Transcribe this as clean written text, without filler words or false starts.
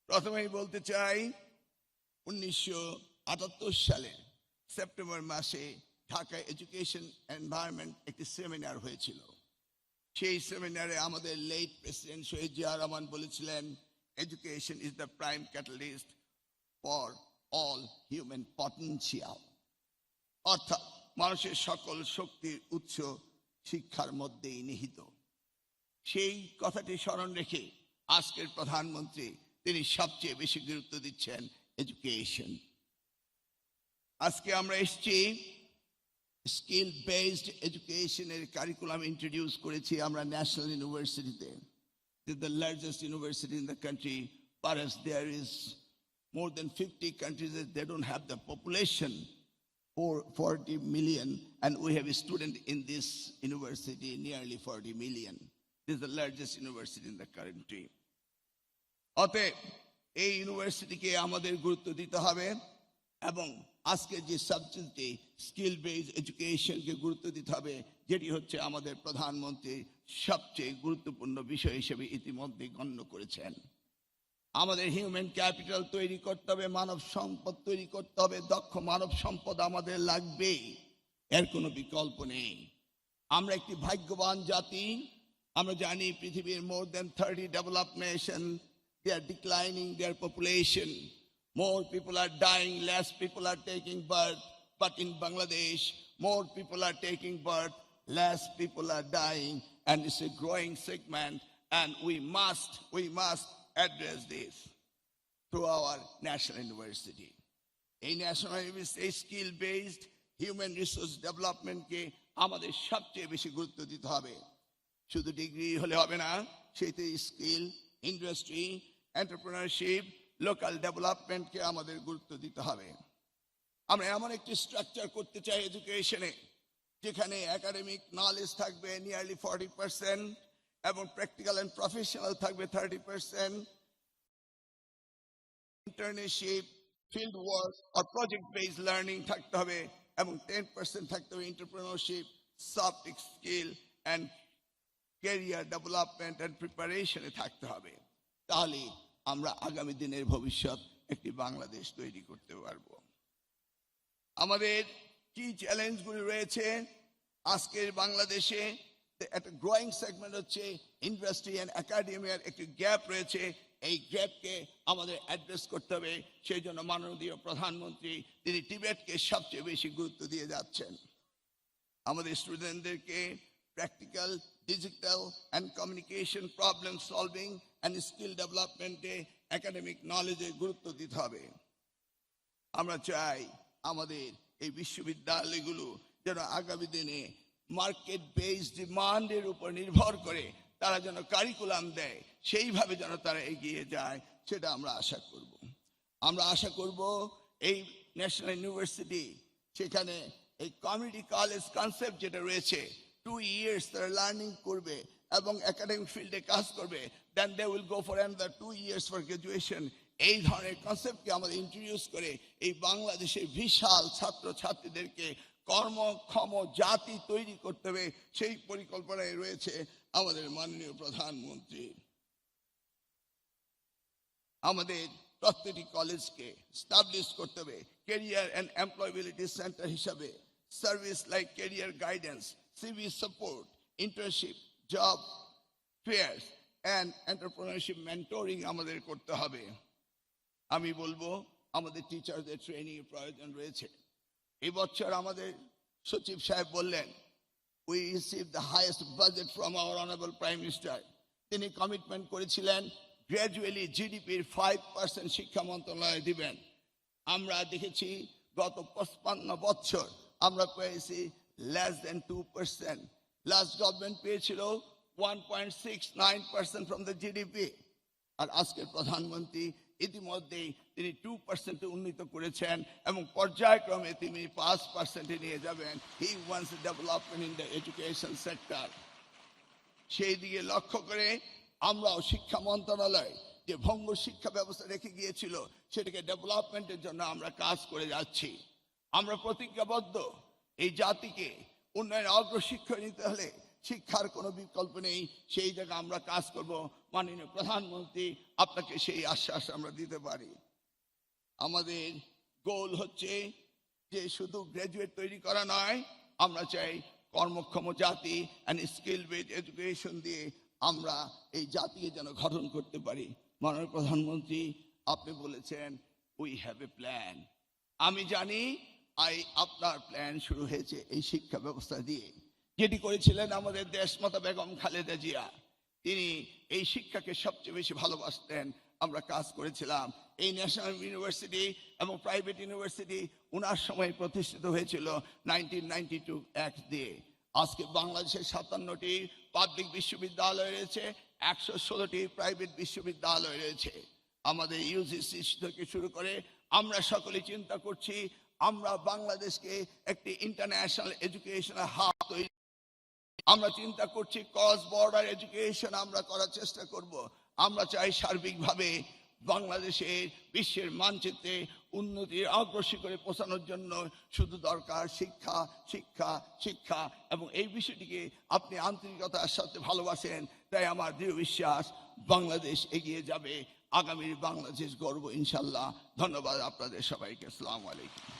প্রথমেই বলতে চাই 1978 সালে সেপ্টেম্বর মাসে ঢাকা এডুকেশন এনভায়রনমেন্ট একটি সেমিনার হয়েছিল। সেই সেমিনারে আমাদের লেট প্রেসিডেন্ট শহীদ জিয়া রহমান বলেছিলেন, education is the prime catalyst for all human potential, অর্থাৎ মানুষের সকল শক্তির উৎস শিক্ষার মধ্যেই নিহিত। সেই কথাটি স্মরণ রেখে আজকের প্রধানমন্ত্রী তিনি সবচেয়ে বেশি গুরুত্ব দিচ্ছেন এডুকেশন। আজকে আমরা এসেছি স্কিল বেসড এডুকেশনের কারিকুলাম ইন্ট্রোডিউস করেছি আমরা ন্যাশনাল ইউনিভার্সিটিতে, the largest university in the country, but as there is more than 50 countries that they don't have the population for 40 million, and we have a student in this university nearly 40 million. This is the largest university in the country. অতএব এই ইউনিভার্সিটিকে আমাদের গুরুত্ব দিতে হবে এবং আজকে যে সাবজেক্টে স্কিল বেসড এডুকেশনকে গুরুত্ব দিতে হবে, যেটি হচ্ছে আমাদের প্রধানমন্ত্রী সবচেয়ে গুরুত্বপূর্ণ বিষয় হিসেবে ইতিমধ্যে গণ্য করেছেন। আমাদের হিউম্যান ক্যাপিটাল তৈরি করতে হবে, মানব সম্পদ তৈরি করতে হবে, দক্ষ মানব সম্পদ আমাদের লাগবেই, এর কোনো বিকল্প নেই। আমরা একটি ভাগ্যবান জাতি। আমরা জানি পৃথিবীর মোর দেন 30 developed nation, they are declining their population. More people are dying, less people are taking birth. But in Bangladesh, more people are taking birth, less people are dying, and it's a growing segment, and we must address this through our national university. A national university skill-based human resource development ke আমাদের সবচেয়ে বেশি গুরুত্ব দিতে হবে। শুধু degree হলে হবে না, সেতে স্কিল, ইন্ডাস্ট্রি, এন্টারপ্রেনারশিপ, লোকাল ডেভেলপমেন্টকে আমাদের গুরুত্ব দিতে হবে। আমরা এমন একটি স্ট্রাকচার করতে চাই এডুকেশনে যেখানে একাডেমিক নলেজ থাকবে নিয়ারলি 40% এবং প্র্যাকটিক্যাল এন্ড প্রফেশনাল থাকবে 30%, ইন্টার্নশিপ, ফিল্ড ওয়ার্ক আর প্রজেক্ট বেসড লার্নিং থাকতে হবে এবং 10% থাকতে হবে entrepreneurship, soft skill and career development and প্রিপারেশনে থাকতে হবে। তাহলে আমরা আগামী দিনের ভবিষ্যৎ একটি বাংলাদেশ তৈরি করতে পারবো। আমাদের কি চ্যালেঞ্জগুলি রয়েছে আজকের বাংলাদেশে? একটা গ্রোয়িং সেগমেন্ট হচ্ছে ইন্ডাস্ট্রি এন্ড একাডেমিয়ার একটি গ্যাপ রয়েছে। এই গ্যাপকে আমাদের অ্যাড্রেস করতে হবে। সেই জন্য মাননীয় প্রধানমন্ত্রী তিনি টিবেটকে সবচেয়ে বেশি গুরুত্ব দিয়ে যাচ্ছেন। আমাদের স্টুডেন্টদেরকে practical, digital and communication problem solving and skill ডেভেলপমেন্টে একাডেমিক নলেজে গুরুত্ব দিতে হবে। আমরা চাই আমাদের এই বিশ্ববিদ্যালয়গুলো যেন আগামী দিনে মার্কেট বেসড ডিমান্ডের উপর নির্ভর করে তারা যেন কারিকুলাম দেয়, সেইভাবে যেন তারা এগিয়ে যায়, সেটা আমরা আশা করব। আমরা আশা করব এই ন্যাশনাল ইউনিভার্সিটি সেখানে এই কমিউনিটি কলেজ কনসেপ্ট যেটা রয়েছে, 2 years তারা লার্নিং করবে এবং একাডেমিক ফিল্ডে কাজ করবে, then they will go for another 2 years for graduation. এই ধরনের কনসেপ্টকে আমাদের ইন্ট্রোডিউস করে এই বাংলাদেশের বিশাল ছাত্র ছাত্রীদেরকে কর্মক্ষম জাতি তৈরি করতে হবে, সেই পরিকল্পনায় রয়েছে আমাদের মাননীয় প্রধানমন্ত্রী। আমাদের প্রত্যেকটি কলেজকে স্টাবলিশ করতে হবে ক্যারিয়ার অ্যান্ড এমপ্লয়েবিলিটি সেন্টার হিসাবে। Service like career guidance, CV support, internship, job fairs and entrepreneurship mentoring আমাদের করতে হবে। আমি বলবো আমাদের টিচারদের ট্রেনিং এর প্রয়োজন রয়েছে। এই বছর আমাদের সচিব সাহেব বললেন, we received the highest budget from our honorable prime minister. তিনি কমিটমেন্ট করেছিলেন গ্র্যাজুয়ালি জিডিপির 5% শিক্ষা মন্ত্রণালয়ে দিবেন। আমরা দেখেছি গত 55 বছর আমরা পেয়েছি less than 2%। লাস্ট গভর্নমেন্ট পেয়েছিল 1.69% from the GDP, আর আজকের প্রধানমন্ত্রী ইতিমধ্যেই তিনি 2% উন্নীত করেছেন এবং পর্যায়ক্রমে তিনি 5% নিয়ে যাবেন। He wants development in the education sector. সেই দিকে লক্ষ্য করে আমরাও শিক্ষা মন্ত্রণালয় যে ভঙ্গুর শিক্ষা ব্যবস্থা রেখে গিয়েছিল সেটাকে ডেভেলপমেন্টের জন্য আমরা কাজ করে যাচ্ছি। আমরা প্রতিজ্ঞাবদ্ধ এই জাতিকে উন্নয়নের অগ্রশিখরে নিতে হলে শিক্ষার কোনো বিকল্প নেই, সেই জায়গায় আমরা কাজ করব। মাননীয় প্রধানমন্ত্রী, আপনাকে সেই আশ্বাস আমরা দিতে পারি। আমাদের গোল হচ্ছে যে শুধু গ্র্যাজুয়েট তৈরি করা নয়, আমরা চাই কর্মক্ষম জাতি অ্যান্ড স্কিল বেসড এডুকেশন দিয়ে আমরা এই জাতিকে যেন গঠন করতে পারি। মাননীয় প্রধানমন্ত্রী, আপনি বলেছেন উই হ্যাভ এ প্ল্যান। আমি জানি আপনার প্ল্যান শুরু হয়েছে এই শিক্ষা ব্যবস্থা দিয়ে, যেটি করেছিলেন আমাদের দেশমাতা বেগম খালেদা জিয়া। তিনি এই শিক্ষাকে সবচেয়ে বেশি ভালোবাসতেন। আমরা কাজ করেছিলাম। এই ন্যাশনাল ইউনিভার্সিটি এবং প্রাইভেট ইউনিভার্সিটি ওনার সময় প্রতিষ্ঠিত হয়েছিল 1992 অ্যাক্ট দিয়ে। আজকে বাংলাদেশের 57টি পাবলিক বিশ্ববিদ্যালয় রয়েছে, 116টি প্রাইভেট বিশ্ববিদ্যালয় রয়েছে। আমাদের ইউজিসি থেকে শুরু করে আমরা সকলে চিন্তা করছি আমরা বাংলাদেশকে একটি ইন্টারন্যাশনাল এডুকেশনাল হাব তৈরি, আমরা চিন্তা করছি ক্রস বর্ডার এডুকেশন আমরা করার চেষ্টা করব। আমরা চাই সার্বিকভাবে বাংলাদেশের বিশ্বের মানচিত্রে উন্নতির অগ্রসর করে পৌঁছানোর জন্য শুধু দরকার শিক্ষা, শিক্ষা, শিক্ষা। এবং এই বিষয়টিকে আপনি আন্তরিকতার সাথে ভালোবাসেন, তাই আমার দৃঢ় বিশ্বাস বাংলাদেশ এগিয়ে যাবে। আগামীর বাংলাদেশ গর্ব ইনশাল্লাহ। ধন্যবাদ আপনাদের সবাইকে। আসসালামু আলাইকুম।